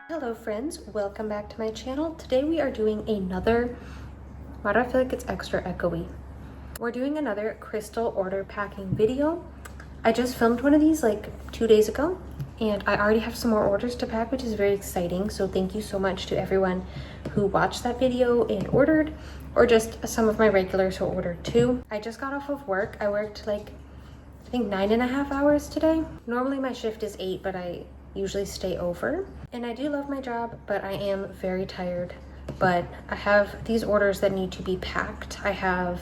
Hello friends, welcome back to my channel. Today we are doing another, why do I feel like it's extra echoey? We're doing another crystal order packing video. I just filmed one of these like 2 days ago and I already have some more orders to pack, which is very exciting. So thank you so much to everyone who watched that video and ordered, or just some of my regulars who ordered too. I just got off of work. I worked like, I think 9.5 hours today. Normally my shift is 8, but I usually stay over. And I do love my job, but I am very tired. But I have these orders that need to be packed. I have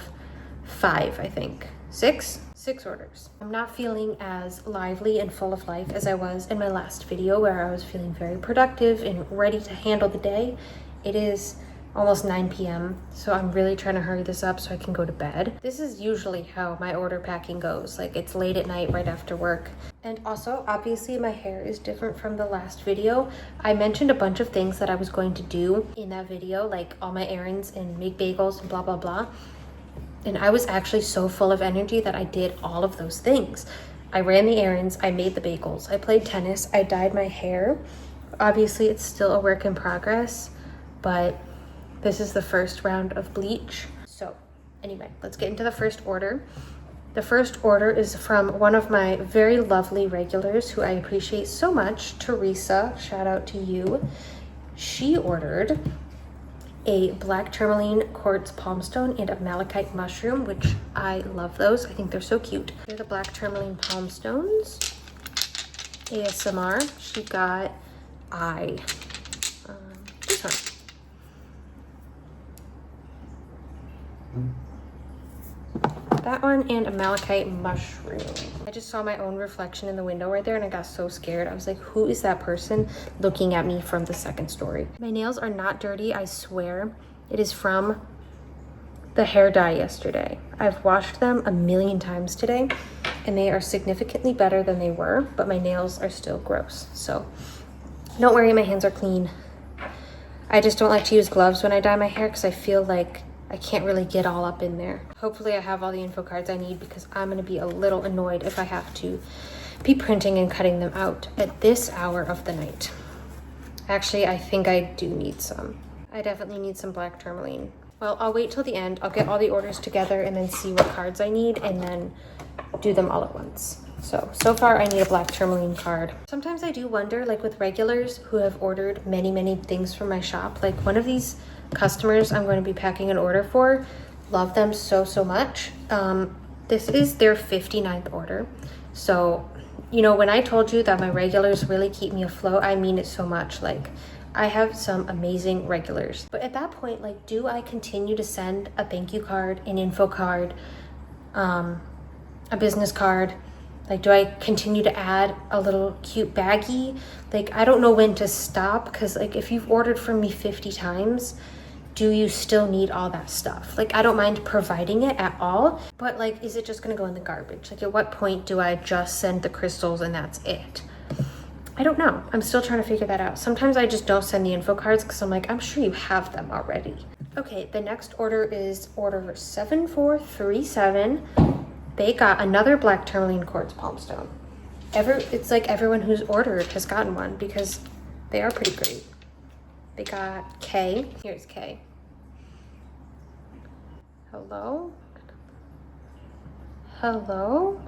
5, I think. 6 orders. I'm not feeling as lively and full of life as I was in my last video, where I was feeling very productive and ready to handle the day. It is almost 9 p.m. so I'm really trying to hurry this up so I can go to bed. This is usually how my order packing goes. Like, it's late at night right after work. And also, obviously my hair is different from the last video. I mentioned a bunch of things that I was going to do in that video, like all my errands and make bagels and blah blah blah. And I was actually so full of energy that I did all of those things. I ran the errands, I made the bagels, I played tennis, I dyed my hair. Obviously it's still a work in progress, but this is the first round of bleach. So anyway, let's get into the first order. The first order is from one of my very lovely regulars who I appreciate so much, Teresa. Shout out to you. She ordered a black tourmaline quartz palmstone and a malachite mushroom, which I love those. I think they're so cute. They're the black tourmaline palmstones. ASMR. She got this one. That one and a malachite mushroom. I just saw my own reflection in the window right there and I got so scared. I was like, who is that person looking at me from the second story? My nails are not dirty, I swear. It is from the hair dye yesterday. I've washed them a million times today and they are significantly better than they were, but my nails are still gross. So don't worry, my hands are clean. I just don't like to use gloves when I dye my hair because I feel like I can't really get all up in there. Hopefully I have all the info cards I need, because I'm gonna be a little annoyed if I have to be printing and cutting them out at this hour of the night. Actually, I think I do need some. I definitely need some black tourmaline. Well, I'll wait till the end. I'll get all the orders together and then see what cards I need and then do them all at once. So far I need a black tourmaline card. Sometimes I do wonder, like with regulars who have ordered many things from my shop, like one of these customers I'm going to be packing an order for, love them so much. This is their 59th order. So, you know, when I told you that my regulars really keep me afloat, I mean it so much. Like, I have some amazing regulars. But at that point, like, do I continue to send a thank you card, an info card, a business card? Like, do I continue to add a little cute baggie? Like, I don't know when to stop, because like if you've ordered from me 50 times, do you still need all that stuff? Like, I don't mind providing it at all, but like, is it just gonna go in the garbage? Like, at what point do I just send the crystals and that's it? I don't know. I'm still trying to figure that out. Sometimes I just don't send the info cards because I'm like, I'm sure you have them already. Okay, the next order is order 7437. They got another black tourmaline quartz palmstone. It's like everyone who's ordered has gotten one because they are pretty great. They got K. Here's K. Hello? Hello?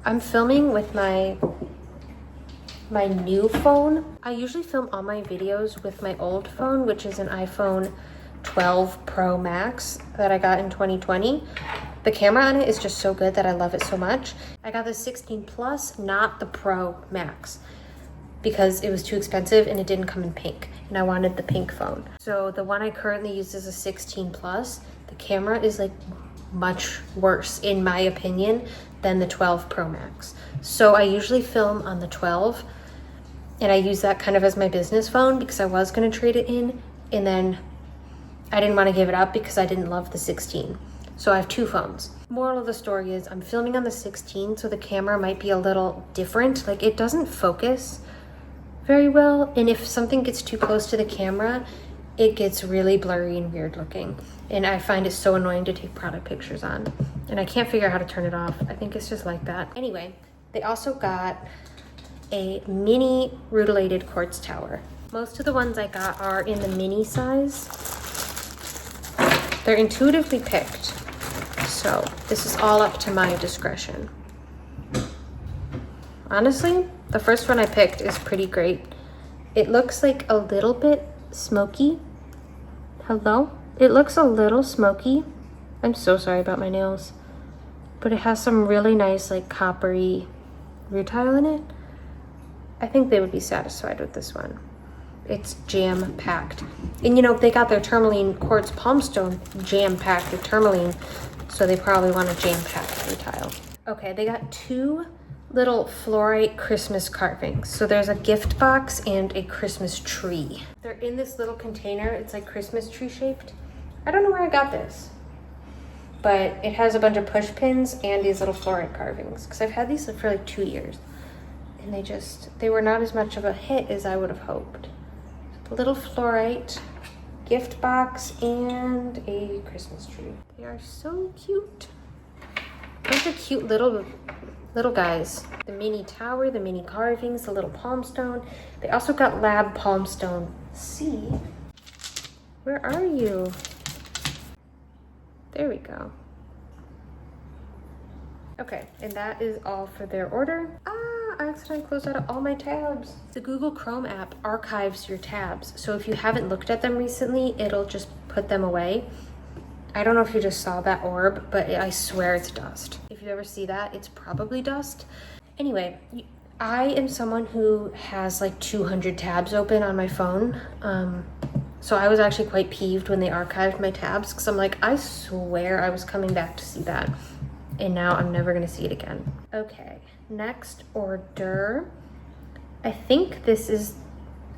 I'm filming with my new phone. I usually film all my videos with my old phone, which is an iPhone 12 Pro Max that I got in 2020. The camera on it is just so good that I love it so much. I got the 16 Plus, not the Pro Max, because it was too expensive and it didn't come in pink, and I wanted the pink phone. So the one I currently use is a 16 Plus. The camera is like much worse, in my opinion, than the 12 Pro Max. So I usually film on the 12, and I use that kind of as my business phone because I was gonna trade it in, and then I didn't wanna give it up because I didn't love the 16. So I have 2 phones. Moral of the story is I'm filming on the 16, so the camera might be a little different. Like, it doesn't focus very well, and if something gets too close to the camera, it gets really blurry and weird looking, and I find it so annoying to take product pictures on, and I can't figure out how to turn it off. I think it's just like that. Anyway, they also got a mini rutilated quartz tower. Most of the ones I got are in the mini size. They're intuitively picked, so this is all up to my discretion. Honestly, the first one I picked is pretty great. It looks like a little bit smoky. Hello? It looks a little smoky. I'm so sorry about my nails. But it has some really nice like coppery rutile in it. I think they would be satisfied with this one. It's jam-packed. And you know, they got their tourmaline quartz palm stone jam-packed with tourmaline, so they probably want a jam-packed rutile. Okay, they got 2 little fluorite Christmas carvings. So there's a gift box and a Christmas tree. They're in this little container. It's like Christmas tree shaped. I don't know where I got this, but it has a bunch of push pins and these little fluorite carvings, because I've had these for like 2 years and they were not as much of a hit as I would have hoped. A little fluorite gift box and a Christmas tree. They are so cute. Those are cute little guys. The mini tower, the mini carvings, the little palm stone. They also got lab palm stone. See? Where are you? There we go. Okay, and that is all for their order. I accidentally closed out of all my tabs. The Google Chrome app archives your tabs. So if you haven't looked at them recently, it'll just put them away. I don't know if you just saw that orb, but I swear it's dust. If you ever see that, it's probably dust. Anyway, I am someone who has like 200 tabs open on my phone. So I was actually quite peeved when they archived my tabs, because I'm like, I swear I was coming back to see that. And now I'm never gonna see it again. Okay, next order. I think this is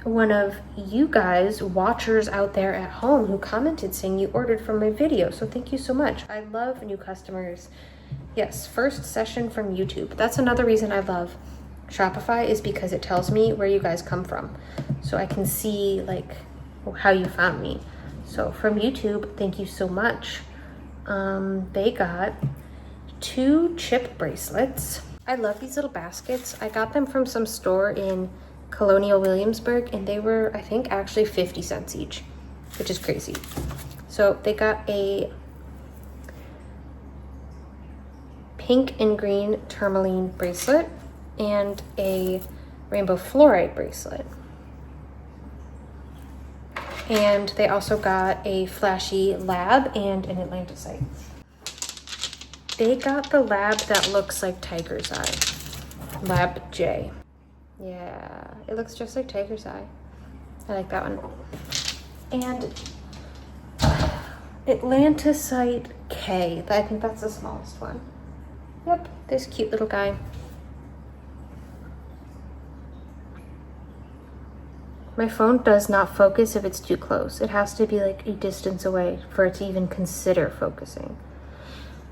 one of you guys, watchers out there at home, who commented saying you ordered from my video. So thank you so much. I love new customers. Yes, first session from YouTube. That's another reason I love Shopify, is because it tells me where you guys come from. So I can see like how you found me. So from YouTube, thank you so much. They got 2 chip bracelets. I love these little baskets. I got them from some store in Colonial Williamsburg, and they were, I think, actually 50 cents each, which is crazy. So they got a pink and green tourmaline bracelet and a rainbow fluorite bracelet. And they also got a flashy lab and an Atlantisite. They got the lab that looks like Tiger's Eye. Lab J. Yeah, it looks just like Tiger's Eye. I like that one. And Atlantisite K. I think that's the smallest one. Yep, this cute little guy. My phone does not focus if it's too close. It has to be like a distance away for it to even consider focusing.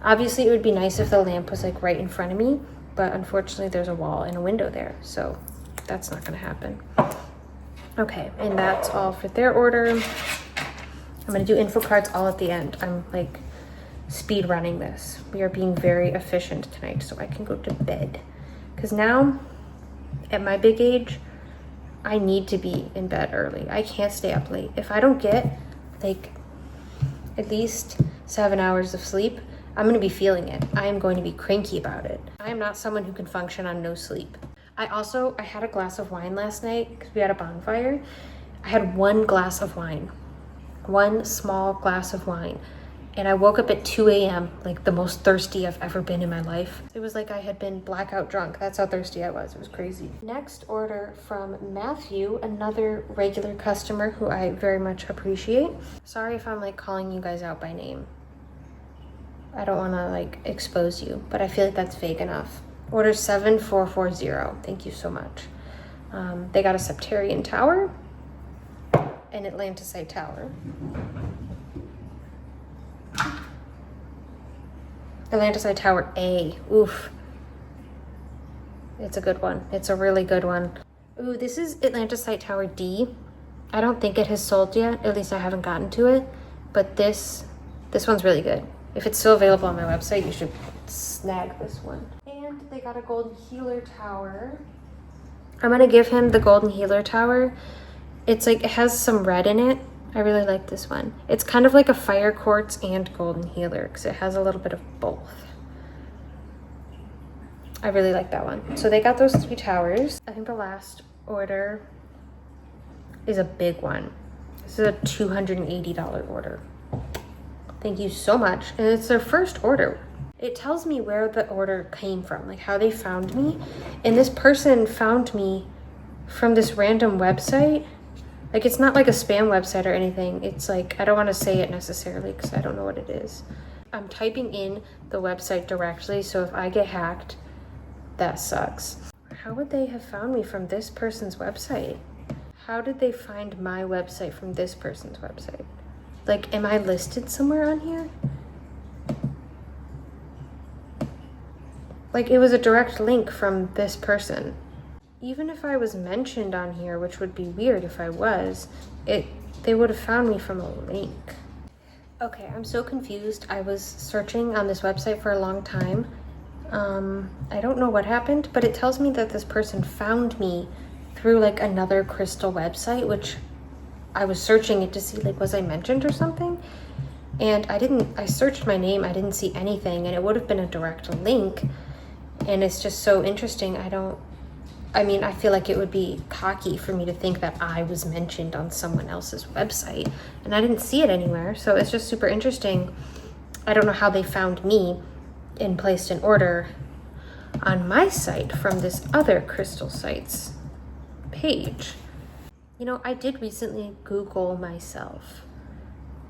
Obviously, it would be nice if the lamp was like right in front of me, but unfortunately there's a wall and a window there, so that's not gonna happen. Okay, and that's all for their order. I'm gonna do info cards all at the end. I'm like speed running this. We are being very efficient tonight so I can go to bed. Because now, at my big age, I need to be in bed early. I can't stay up late. If I don't get like at least 7 hours of sleep, I'm gonna be feeling it. I am going to be cranky about it. I am not someone who can function on no sleep. I had a glass of wine last night because we had a bonfire. I had 1 glass of wine, 1 small glass of wine. And I woke up at 2 a.m., like the most thirsty I've ever been in my life. It was like I had been blackout drunk. That's how thirsty I was. It was crazy. Next order from Matthew, another regular customer who I very much appreciate. Sorry if I'm like calling you guys out by name. I don't want to like expose you, but I feel like that's vague enough. Order 7440. Thank you so much. They got a Septarian tower, an Atlantisite tower, Atlantisite Tower A. Oof. It's a good one. It's a really good one. Ooh, this is Atlantisite Tower D. I don't think it has sold yet. At least I haven't gotten to it. But this one's really good. If it's still available on my website, you should snag this one. And they got a gold healer tower. I'm gonna give him the Golden Healer Tower. It's like, it has some red in it. I really like this one. It's kind of like a fire quartz and golden healer because it has a little bit of both. I really like that one. So they got those 3 towers. I think the last order is a big one. This is a $280 order. Thank you so much. And it's their first order. It tells me where the order came from, like how they found me. And this person found me from this random website. Like, it's not like a spam website or anything. It's like, I don't want to say it necessarily because I don't know what it is. I'm typing in the website directly, so if I get hacked, that sucks. How would they have found me from this person's website? How did they find my website from this person's website? Like, am I listed somewhere on here? Like, it was a direct link from this person. Even if I was mentioned on here, which would be weird if I was, they would have found me from a link. Okay, I'm so confused. I was searching on this website for a long time. I don't know what happened, but it tells me that this person found me through like another crystal website, which I was searching it to see, like, was I mentioned or something? And I searched my name, I didn't see anything, and it would have been a direct link. And it's just so interesting. I feel like it would be cocky for me to think that I was mentioned on someone else's website, and I didn't see it anywhere. So it's just super interesting. I don't know how they found me and placed an order on my site from this other crystal site's page. You know, I did recently Google myself.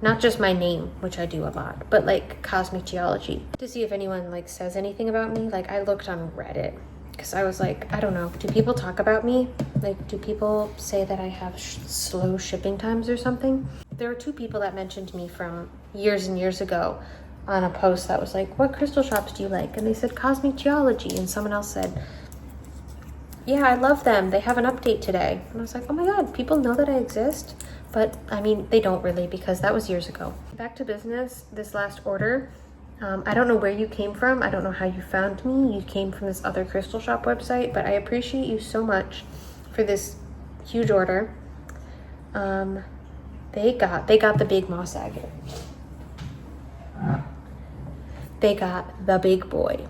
Not just my name, which I do a lot, but like cosmic geology, to see if anyone like says anything about me. Like, I looked on Reddit because I was like, I don't know, do people talk about me? Like, do people say that I have slow shipping times or something? There were 2 people that mentioned me from years and years ago on a post that was like, what crystal shops do you like? And they said cosmic geology, and someone else said, yeah, I love them, they have an update today. And I was like, oh my god, people know that I exist? But I mean, they don't really, because that was years ago. Back to business, this last order. I don't know where you came from. I don't know how you found me. You came from this other crystal shop website, but I appreciate you so much for this huge order. They got the big moss agate. They got the big boy.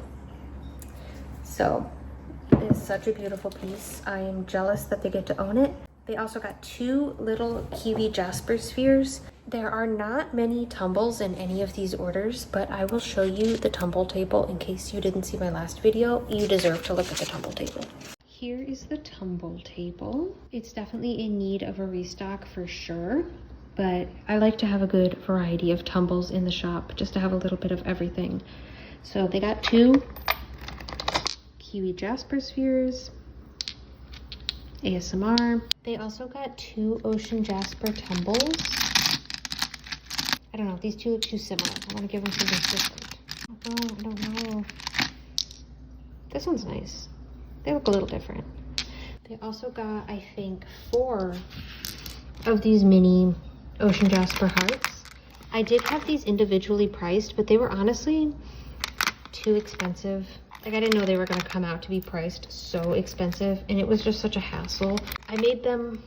So it's such a beautiful piece. I am jealous that they get to own it. They also got 2 little kiwi jasper spheres. There are not many tumbles in any of these orders, but I will show you the tumble table in case you didn't see my last video. You deserve to look at the tumble table. Here is the tumble table. It's definitely in need of a restock for sure, but I like to have a good variety of tumbles in the shop, just to have a little bit of everything. So they got 2 kiwi jasper spheres, ASMR. They also got 2 ocean jasper tumbles. I don't know, these 2 look too similar. I want to give them something different. Oh, I don't know. This one's nice. They look a little different. They also got, I think, 4 of these mini ocean jasper hearts. I did have these individually priced, but they were honestly too expensive. Like, I didn't know they were going to come out to be priced so expensive, and it was just such a hassle. I made them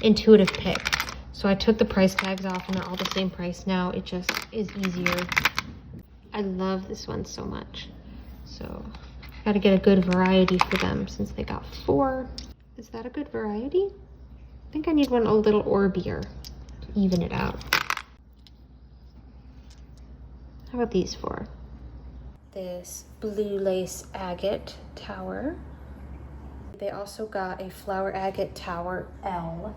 intuitive pick. So I took the price tags off and they're all the same price now. It just is easier. I love this one so much. So I got to get a good variety for them since they got 4. Is that a good variety? I think I need one a little orbier to even it out. How about these 4? This blue lace agate tower. They also got a flower agate tower L.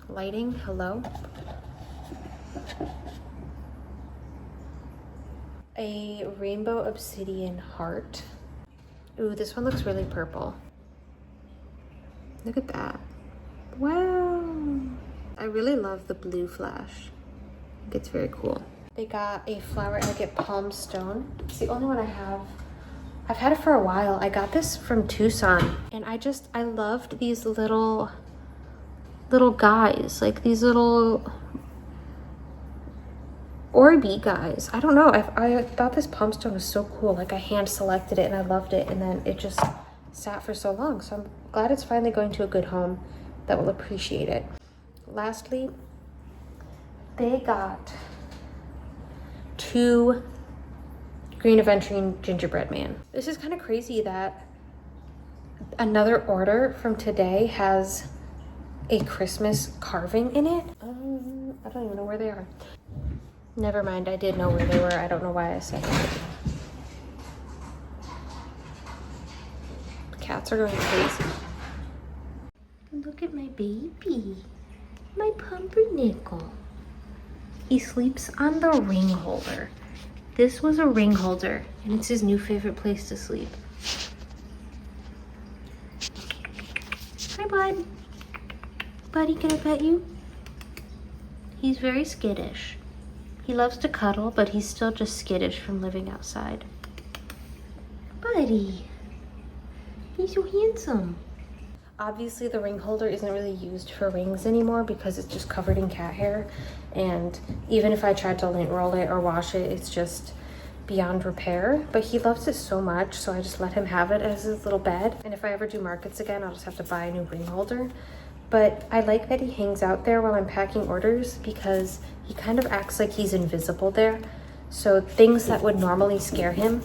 Lighting, hello. A rainbow obsidian heart. Ooh, this one looks really purple. Look at that. Wow. I really love the blue flash. I think it's very cool. They got a flower agate palm stone. It's the only one I have. I've had it for a while. I got this from Tucson, and I loved these little guys, like these little Orby guys. I don't know. I thought this palm stone was so cool. Like, I hand selected it and I loved it, and then it just sat for so long. So I'm glad it's finally going to a good home that will appreciate it. Lastly, they got 2 green aventurine gingerbread man. This is kind of crazy that another order from today has a Christmas carving in it. I don't even know where they are. Never mind, I did know where they were. I don't know why I said that. Cats are going crazy. Look at my baby, my pumpernickel. He sleeps on the ring holder. This was a ring holder, and it's his new favorite place to sleep. Hi, bud. Buddy, can I pet you? He's very skittish. He loves to cuddle, but he's still just skittish from living outside. Buddy, he's so handsome. Obviously, the ring holder isn't really used for rings anymore because it's just covered in cat hair. And even if I tried to lint roll it or wash it, it's just beyond repair. But he loves it so much, so I just let him have it as his little bed. And if I ever do markets again, I'll just have to buy a new ring holder. But I like that he hangs out there while I'm packing orders because he kind of acts like he's invisible there. So things that would normally scare him,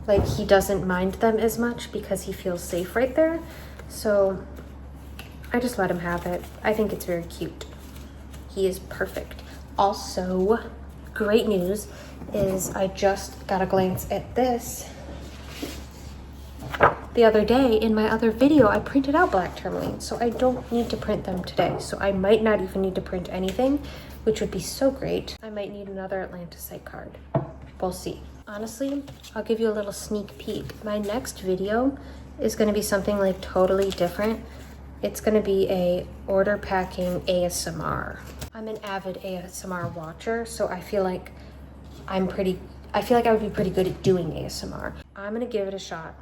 like he doesn't mind them as much because he feels safe right there. So I just let him have it. I think it's very cute. He is perfect. Also, great news is I just got a glance at this. The other day in my other video, I printed out black tourmaline, so I don't need to print them today. So I might not even need to print anything, which would be so great. I might need another Atlantisite card. We'll see. Honestly, I'll give you a little sneak peek. My next video is going to be something like totally different. It's going to be a order packing ASMR. I'm an avid ASMR watcher, so I feel like I would be pretty good at doing ASMR. I'm going to give it a shot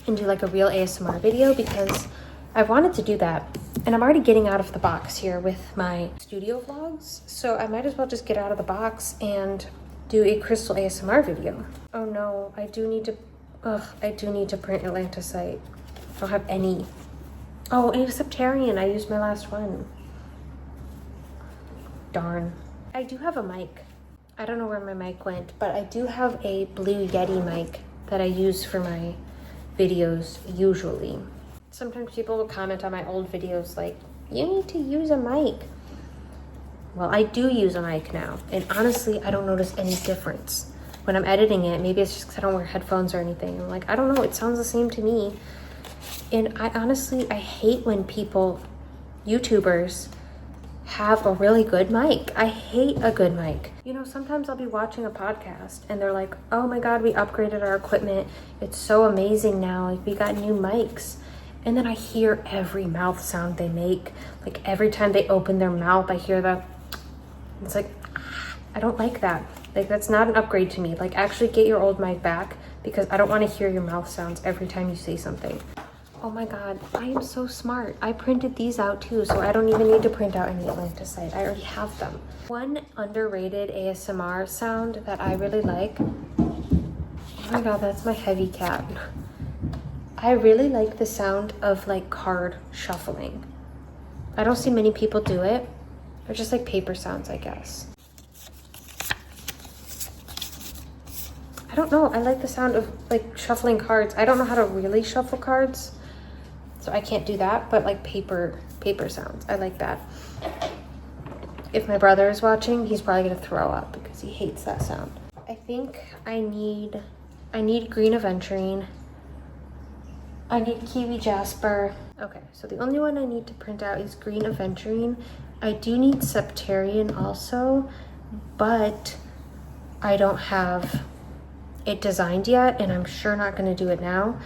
and do like a real ASMR video because I've wanted to do that. And I'm already getting out of the box here with my studio vlogs. So I might as well just get out of the box and do a crystal ASMR video. Oh no, I do need to print Atlantisite. I don't have any. Oh, and a Septarian, I used my last one. Darn. I do have a mic. I don't know where my mic went, but I do have a Blue Yeti mic that I use for my videos usually. Sometimes people will comment on my old videos like, you need to use a mic. Well, I do use a mic now, and honestly, I don't notice any difference. When I'm editing it, maybe it's just because I don't wear headphones or anything. I'm like, I don't know, it sounds the same to me. And I hate when YouTubers have a really good mic. I hate a good mic. You know, sometimes I'll be watching a podcast and they're like, oh my God, we upgraded our equipment. It's so amazing now. Like, we got new mics. And then I hear every mouth sound they make. Like, every time they open their mouth, I hear that. It's like, I don't like that. Like, that's not an upgrade to me. Like, actually get your old mic back because I don't want to hear your mouth sounds every time you say something. Oh my God, I am so smart. I printed these out too, so I don't even need to print out any Atlantisite. I already have them. One underrated ASMR sound that I really like. Oh my God, that's my heavy cat. I really like the sound of like card shuffling. I don't see many people do it. They're just like paper sounds, I guess. I don't know, I like the sound of like shuffling cards. I don't know how to really shuffle cards, so I can't do that, but like paper sounds, I like that. If my brother is watching, he's probably gonna throw up because he hates that sound. I think I need green aventurine. I need kiwi jasper. Okay, so the only one I need to print out is green aventurine. I do need septarian also, but I don't have it designed yet, and I'm sure not gonna do it now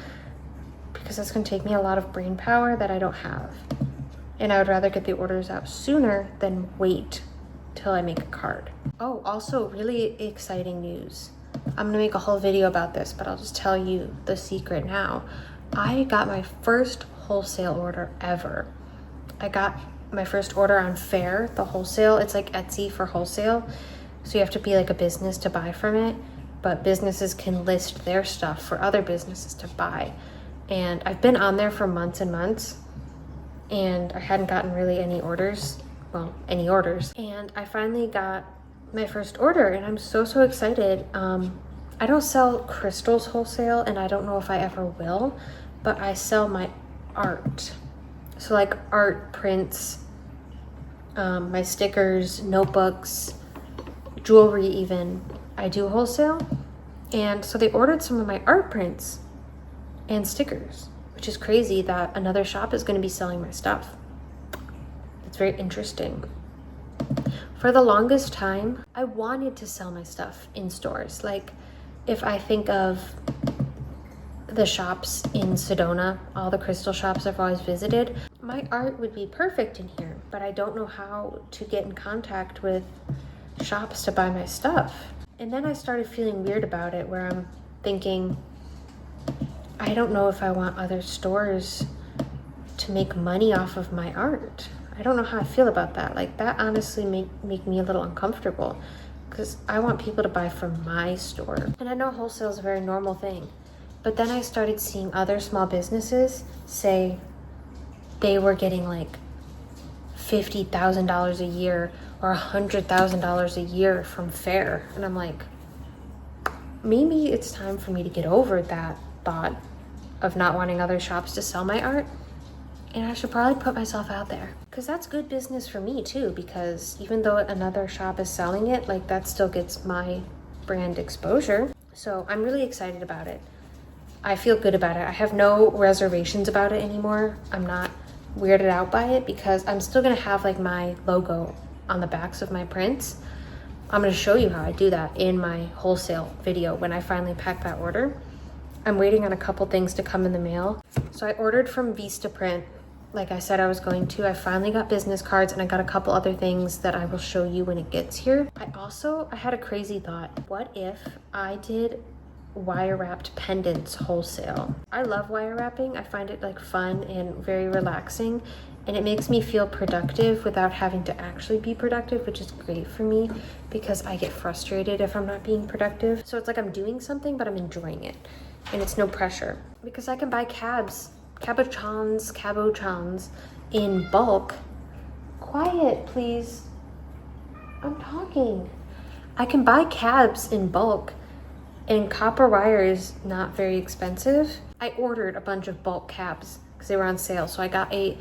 because that's gonna take me a lot of brain power that I don't have. And I would rather get the orders out sooner than wait till I make a card. Oh, also really exciting news. I'm gonna make a whole video about this, but I'll just tell you the secret now. I got my first wholesale order ever. I got my first order on Fair, the wholesale. It's like Etsy for wholesale. So you have to be like a business to buy from it. but businesses can list their stuff for other businesses to buy. And I've been on there for months and months, and I hadn't gotten really any orders. And I finally got my first order, and I'm so excited. I don't sell crystals wholesale, and I don't know if I ever will, but I sell my art. So like art prints, my stickers, notebooks, jewelry even. I do wholesale. And so they ordered some of my art prints and stickers, which is crazy that another shop is going to be selling my stuff. It's very interesting. For the longest time, I wanted to sell my stuff in stores. Like, if I think of the shops in Sedona, all the crystal shops I've always visited, my art would be perfect in here, but I don't know how to get in contact with shops to buy my stuff. And then I started feeling weird about it, where I'm thinking, I don't know if I want other stores to make money off of my art. I don't know how I feel about that. Like, that honestly make me a little uncomfortable, because I want people to buy from my store. And I know wholesale is a very normal thing, but then I started seeing other small businesses say they were getting like $50,000 a year or $100,000 a year from Fair. And I'm like, maybe it's time for me to get over that thought of not wanting other shops to sell my art. And I should probably put myself out there, because that's good business for me too, because even though another shop is selling it, like, that still gets my brand exposure. So I'm really excited about it. I feel good about it. I have no reservations about it anymore. I'm not weirded out by it, because I'm still gonna have like my logo on the backs of my prints. I'm gonna show you how I do that in my wholesale video when I finally pack that order. I'm waiting on a couple things to come in the mail. So I ordered from Vistaprint, like I said I was going to. I finally got business cards, and I got a couple other things that I will show you when it gets here. I had a crazy thought. What if I did wire wrapped pendants wholesale? I love wire wrapping. I find it like fun and very relaxing, and it makes me feel productive without having to actually be productive, which is great for me because I get frustrated if I'm not being productive. So it's like I'm doing something, but I'm enjoying it, and it's no pressure, because I can buy cabochons in bulk. Quiet, please. I'm talking. I can buy cabs in bulk, and copper wire is not very expensive. I ordered a bunch of bulk cabs because they were on sale. So I got a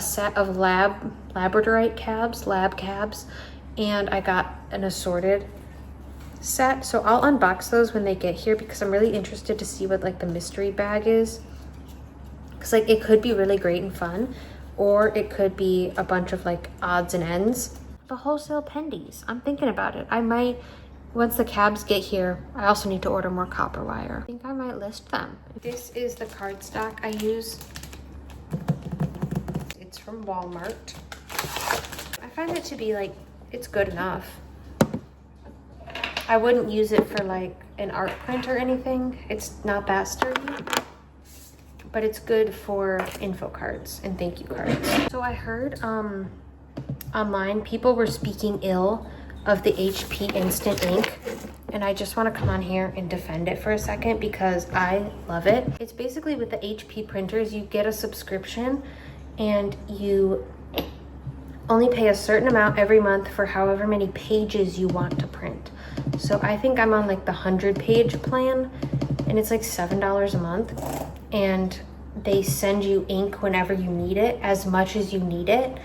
set of labradorite cabs, lab cabs, and I got an assorted set. So I'll unbox those when they get here, because I'm really interested to see what like the mystery bag is. Because like, it could be really great and fun, or it could be a bunch of like odds and ends. The wholesale pendies, I'm thinking about it. I might, once the cabs get here, I also need to order more copper wire. I think I might list them. This is the cardstock I use. It's from Walmart. I find it to be like, it's good enough. I wouldn't use it for like an art print or anything. It's not that sturdy, but it's good for info cards and thank you cards. So I heard online people were speaking ill of the HP Instant Ink, and I just want to come on here and defend it for a second because I love it. It's basically, with the HP printers, you get a subscription and you only pay a certain amount every month for however many pages you want to print. So I think I'm on like the 100-page plan, and it's like $7 a month, and they send you ink whenever you need it, as much as you need it,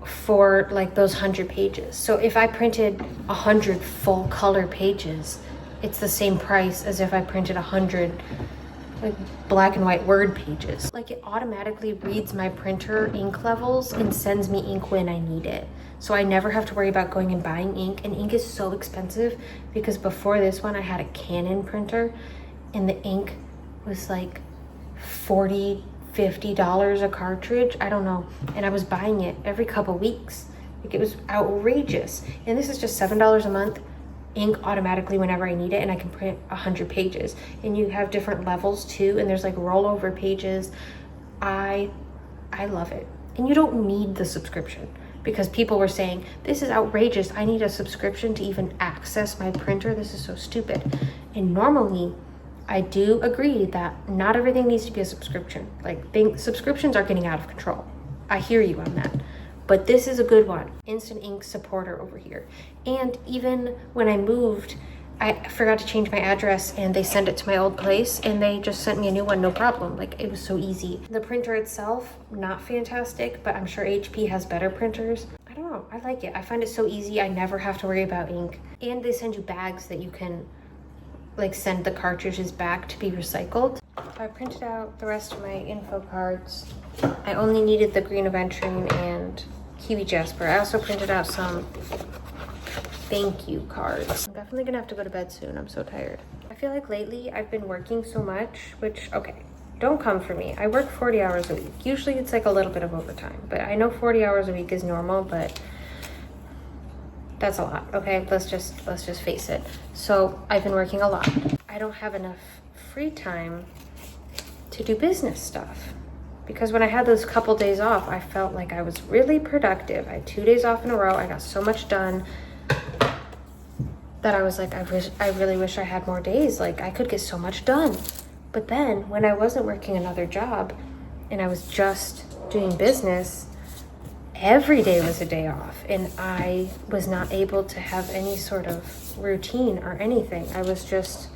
for like those 100 pages. So if I printed 100 full color pages, it's the same price as if I printed 100 like black and white word pages. Like, it automatically reads my printer ink levels and sends me ink when I need it. So I never have to worry about going and buying ink. And ink is so expensive, because before this one I had a Canon printer and the ink was like $40-50 a cartridge, I don't know, and I was buying it every couple weeks. Like, it was outrageous. And this is just $7 a month, ink automatically whenever I need it, and I can print 100 pages. And you have different levels too, and there's like rollover pages. I love it. And you don't need the subscription, because people were saying, this is outrageous. I need a subscription to even access my printer. This is so stupid. And normally, I do agree that not everything needs to be a subscription. Like, subscriptions are getting out of control. I hear you on that. But this is a good one. Instant Ink supporter over here. And even when I moved, I forgot to change my address and they sent it to my old place and they just sent me a new one, no problem. Like, it was so easy. The printer itself, not fantastic, but I'm sure HP has better printers. I don't know, I like it. I find it so easy. I never have to worry about ink. And they send you bags that you can like send the cartridges back to be recycled. I printed out the rest of my info cards. I only needed the green aventurine and kiwi jasper. I also printed out some thank you cards. I'm definitely gonna have to go to bed soon. I'm so tired. I feel like lately I've been working so much, which, okay, don't come for me. I work 40 hours a week. Usually it's like a little bit of overtime, but I know 40 hours a week is normal, but that's a lot, okay? Let's just face it. So I've been working a lot. I don't have enough free time to do business stuff. Because when I had those couple days off, I felt like I was really productive. I had 2 days off in a row. I got so much done that I was like, I really wish I had more days. Like, I could get so much done. But then when I wasn't working another job and I was just doing business, every day was a day off and I was not able to have any sort of routine or anything. I was just,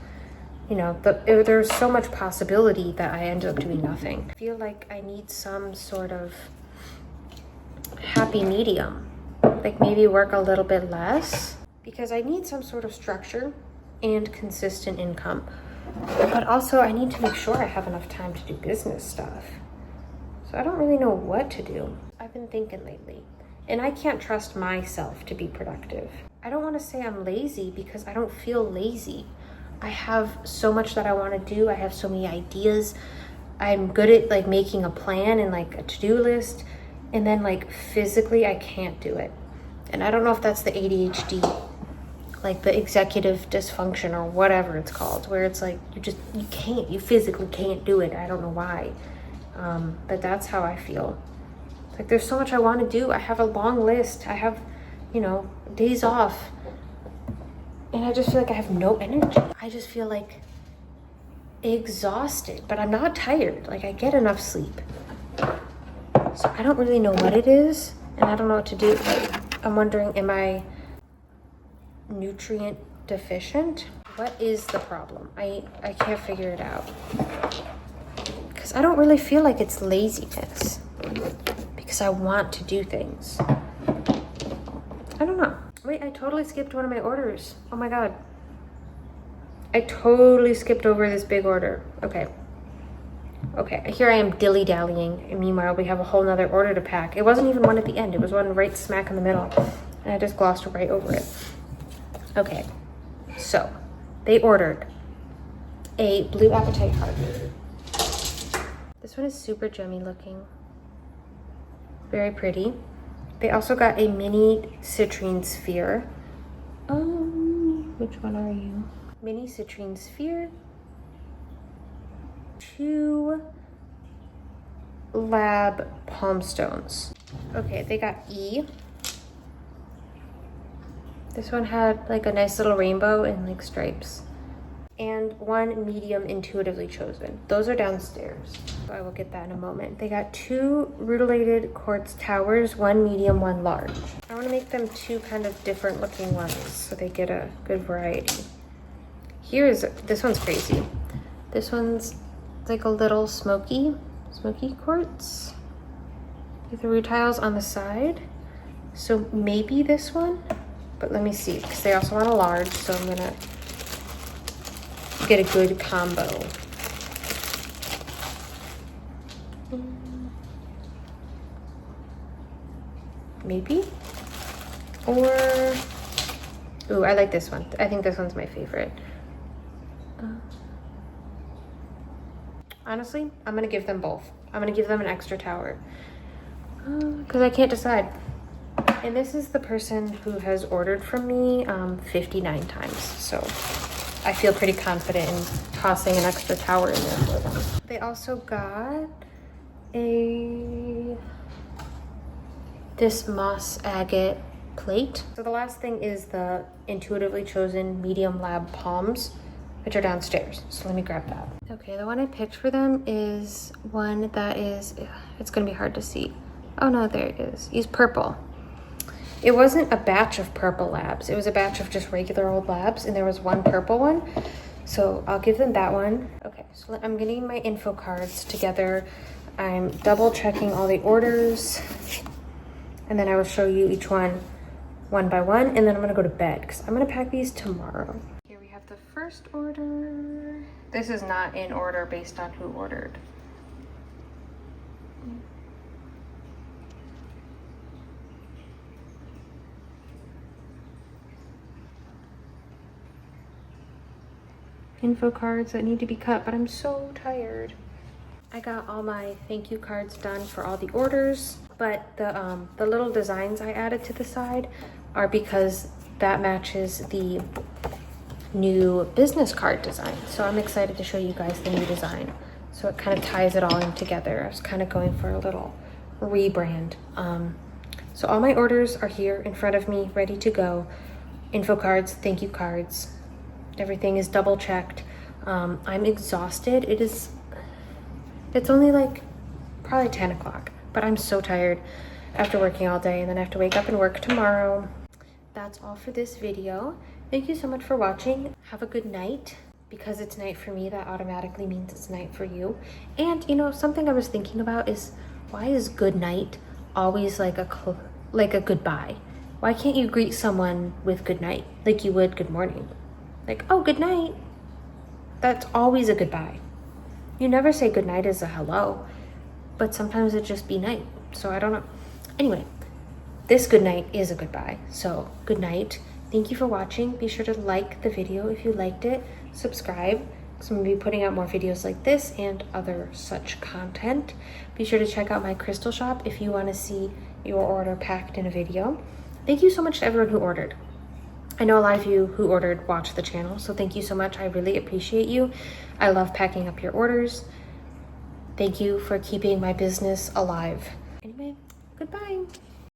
you know, there's so much possibility that I ended up doing nothing. I feel like I need some sort of happy medium, like maybe work a little bit less because I need some sort of structure and consistent income. But also I need to make sure I have enough time to do business stuff. So I don't really know what to do. I've been thinking lately, and I can't trust myself to be productive. I don't want to say I'm lazy because I don't feel lazy. I have so much that I want to do. I have so many ideas. I'm good at like making a plan and like a to-do list, and then like physically I can't do it. And I don't know if that's the ADHD, like the executive dysfunction or whatever it's called, where it's like you physically can't do it. I don't know why. But that's how I feel. Like, there's so much I want to do. I have a long list. I have, you know, days off. And I just feel like I have no energy. I just feel like exhausted, but I'm not tired. Like, I get enough sleep. So I don't really know what it is, and I don't know what to do. Like, I'm wondering, am I nutrient deficient? What is the problem? I can't figure it out. Because I don't really feel like it's laziness. Because I want to do things. I don't know. Wait, I totally skipped one of my orders. Oh my god. I totally skipped over this big order. Okay. Okay, here I am dilly-dallying. And meanwhile, we have a whole nother order to pack. It wasn't even one at the end. It was one right smack in the middle. And I just glossed right over it. Okay. So, they ordered a blue appetite heart. This one is super gemmy looking. Very pretty. They also got a mini citrine sphere. Which one are you? Mini citrine sphere. 2 lab palm stones. Okay, they got E. This one had like a nice little rainbow and like stripes. And 1 medium intuitively chosen. Those are downstairs, so I will get that in a moment. They got 2 rutilated quartz towers, 1 medium, 1 large. I want to make them 2 kind of different looking ones so they get a good variety. This one's crazy. This one's like a little smoky quartz with the rutiles on the side. So maybe this one, but let me see, because they also want a large, so I'm gonna get a good combo. Maybe? Or, ooh, I like this one. I think this one's my favorite. Honestly, I'm gonna give them both. I'm gonna give them an extra tower. Because I can't decide. And this is the person who has ordered from me 59 times, so I feel pretty confident in tossing an extra tower in there for them. They also got a this moss agate plate. So the last thing is the intuitively chosen medium lab palms, which are downstairs. So let me grab that. Okay, the one I picked for them is one that is, it's gonna be hard to see. Oh no, there it is. Use purple. It wasn't a batch of purple labs. It was a batch of just regular old labs, and there was one purple one. So I'll give them that one. Okay, so I'm getting my info cards together. I'm double checking all the orders, and then I will show you each one by one, and then I'm gonna go to bed because I'm gonna pack these tomorrow. Here we have the first order. This is not in order based on who ordered. Info cards that need to be cut, but I'm so tired. I got all my thank you cards done for all the orders, but the little designs I added to the side are because that matches the new business card design. So I'm excited to show you guys the new design. So it kind of ties it all in together. I was kind of going for a little rebrand. So all my orders are here in front of me, ready to go. Info cards, thank you cards. Everything is double checked. I'm exhausted. It's only like probably 10 o'clock, but I'm so tired after working all day, and then I have to wake up and work tomorrow. That's all for this video. Thank you so much for watching. Have a good night. Because it's night for me, that automatically means it's night for you. And you know, something I was thinking about is, why is good night always like a goodbye? Why can't you greet someone with good night like you would good morning? Like, oh, good night. That's always a goodbye. You never say good night as a hello, but sometimes it just be night. So I don't know. Anyway, this good night is a goodbye. So good night. Thank you for watching. Be sure to like the video if you liked it. Subscribe, because I'm going to be putting out more videos like this and other such content. Be sure to check out my crystal shop if you want to see your order packed in a video. Thank you so much to everyone who ordered. I know a lot of you who ordered watch the channel, so thank you so much. I really appreciate you. I love packing up your orders. Thank you for keeping my business alive. Anyway, goodbye.